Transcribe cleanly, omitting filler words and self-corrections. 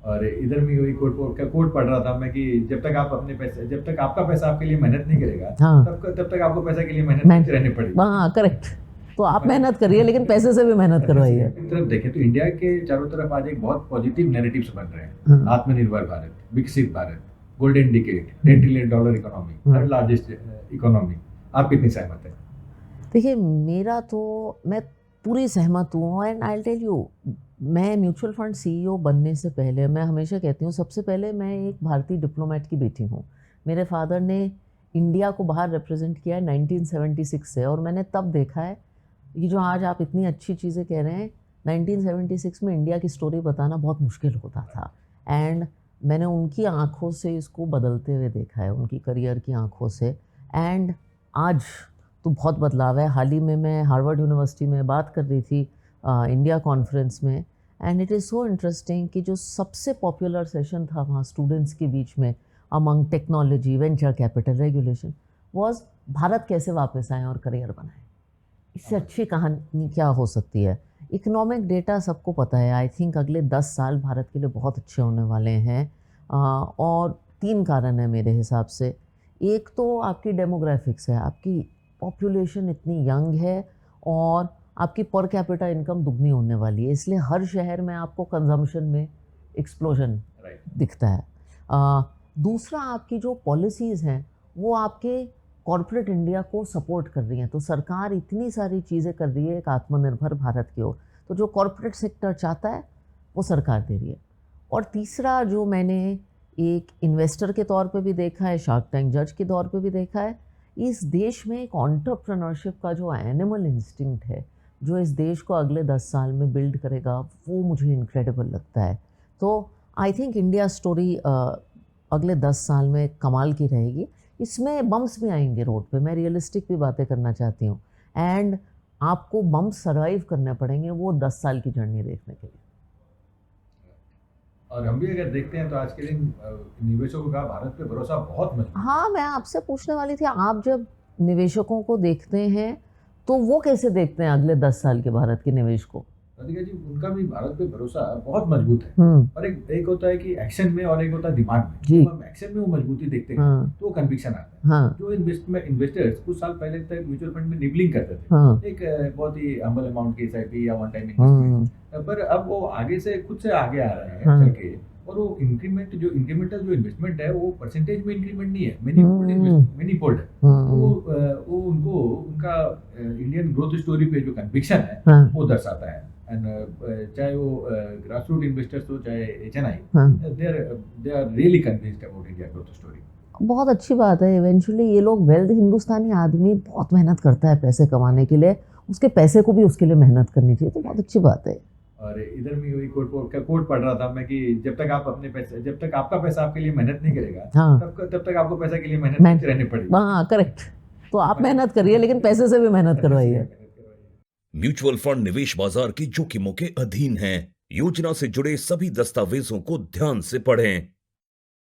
और इधर भी वही कोट पढ़ रहा था मैं कि जब तक आपका पैसा आपके लिए मेहनत नहीं करेगा, हाँ तब तक आपको पैसे के लिए मेहनत करते रहनी पड़ेगी। हाँ करेक्ट। तो आप मेहनत करिए लेकिन पैसे से भी मेहनत करवाइए। एक तरफ देखें तो इंडिया के चारों तरफ आज एक बहुत पॉजिटिव नैरेटिव्स बन रहे हैं। हाँ। आत्मनिर्भर भारत, विकसित Bharat, golden decade, $10 trillion economy, third largest economy. आप कितनी सहमत हैं? देखिए मैं पूरी सहमत हूँ एंड आई टेल यू, मैं म्यूचुअल फंड सीईओ बनने से पहले मैं हमेशा कहती हूँ सबसे पहले मैं एक भारतीय डिप्लोमेट की बेटी हूँ। मेरे फादर ने इंडिया को बाहर रिप्रेजेंट किया है 1976 से, और मैंने तब देखा है ये जो आज आप इतनी अच्छी चीज़ें कह रहे हैं, 1976 में इंडिया की स्टोरी बताना बहुत मुश्किल होता था। एंड मैंने उनकी आँखों से इसको बदलते हुए देखा है, उनकी करियर की आँखों से। एंड आज तो बहुत बदलाव है। हाल ही में मैं हार्वर्ड यूनिवर्सिटी में बात कर रही थी इंडिया कॉन्फ्रेंस में, and it is so interesting कि जो सबसे पॉपुलर सेशन था वहाँ स्टूडेंट्स के बीच में among technology, venture capital, regulation, was Bharat कैसे वापस आए और करियर बनाए। इससे अच्छी कहानी क्या हो सकती है। इकोनॉमिक डेटा सबको पता है। आई थिंक अगले 10 साल भारत के लिए बहुत अच्छे होने वाले हैं, और 3 कारण हैं मेरे हिसाब से। एक तो आपकी डेमोग्राफिक्स है, आपकी पॉपुलेशन इतनी यंग है और आपकी पर कैपिटा इनकम दुगनी होने वाली है, इसलिए हर शहर में आपको कंजम्पशन में एक्सप्लोजन दिखता है। दूसरा, आपकी जो पॉलिसीज़ हैं वो आपके कॉर्पोरेट इंडिया को सपोर्ट कर रही हैं, तो सरकार इतनी सारी चीज़ें कर रही है एक आत्मनिर्भर भारत की ओर, तो जो कॉर्पोरेट सेक्टर चाहता है वो सरकार दे रही है। और तीसरा जो मैंने एक इन्वेस्टर के तौर पे भी देखा है, शार्क टैंक जज के तौर पे भी देखा है, इस देश में एक एंटरप्रेन्योरशिप का जो एनिमल इंस्टिंक्ट है जो इस देश को अगले 10 साल में बिल्ड करेगा, वो मुझे इनक्रेडिबल लगता है। तो आई थिंक इंडिया स्टोरी अगले 10 साल में कमाल की रहेगी। इसमें बम्स भी आएंगे रोड पे, मैं रियलिस्टिक भी बातें करना चाहती हूँ, एंड आपको बम्स सर्वाइव करने पड़ेंगे वो 10 साल की जर्नी देखने के लिए। और हम भी अगर देखते हैं तो आज के दिन निवेशकों का भारत पे भरोसा बहुत मजबूत। हाँ, मैं आपसे पूछने वाली थी, आप जब निवेशकों को देखते हैं तो वो कैसे देखते हैं अगले 10 साल के भारत के निवेश को? राधिका जी, उनका भी भारत पे भरोसा बहुत मजबूत है। और एक होता है कि एक्शन में और एक होता है दिमाग में। जब हम एक्शन में वो मजबूती देखते हैं तो कन्विक्शन आता है। जो इन्वेस्टर्स कुछ साल पहले तक म्यूचुअल फंड में निबलिंग करते थे, एक बहुत ही हम्बल अमाउंट की एसआईपी या वन टाइम इन्वेस्टमेंट, पर अब वो आगे से खुद से आगे आ रहे हैं चल के, और वो इंक्रीमेंटल जो इन्वेस्टमेंट है वो परसेंटेज में इंक्रीमेंट नहीं है, मैनीफोल्ड है। वो उनको उनका इंडियन ग्रोथ स्टोरी पे जो कन्विक्शन है वो दर्शाता है। एंड चाहे वो ग्रास रूट इन्वेस्टर्स हो चाहे HNI, they are really convinced about India growth story. बहुत अच्छी बात है। इवेंचुअली ये लोग हिंदुस्तानी आदमी बहुत मेहनत करता है पैसे कमाने के लिए, उसके पैसे को भी उसके लिए मेहनत करनी चाहिए, तो बहुत अच्छी बात है। और इधर भी वही कोट पढ़ रहा था मैं कि जब तक आपका पैसा आपके लिए मेहनत नहीं करेगा, तब तक आपको पैसे के लिए मेहनत करते रहनी पड़ेगी। हाँ करेक्ट। तो आप मेहनत करिए लेकिन पैसे से भी मेहनत करवाइए। म्यूचुअल फंड निवेश बाजार की जोखिमों के अधीन है। योजना से जुड़े सभी दस्तावेजों को ध्यान से पढ़ें।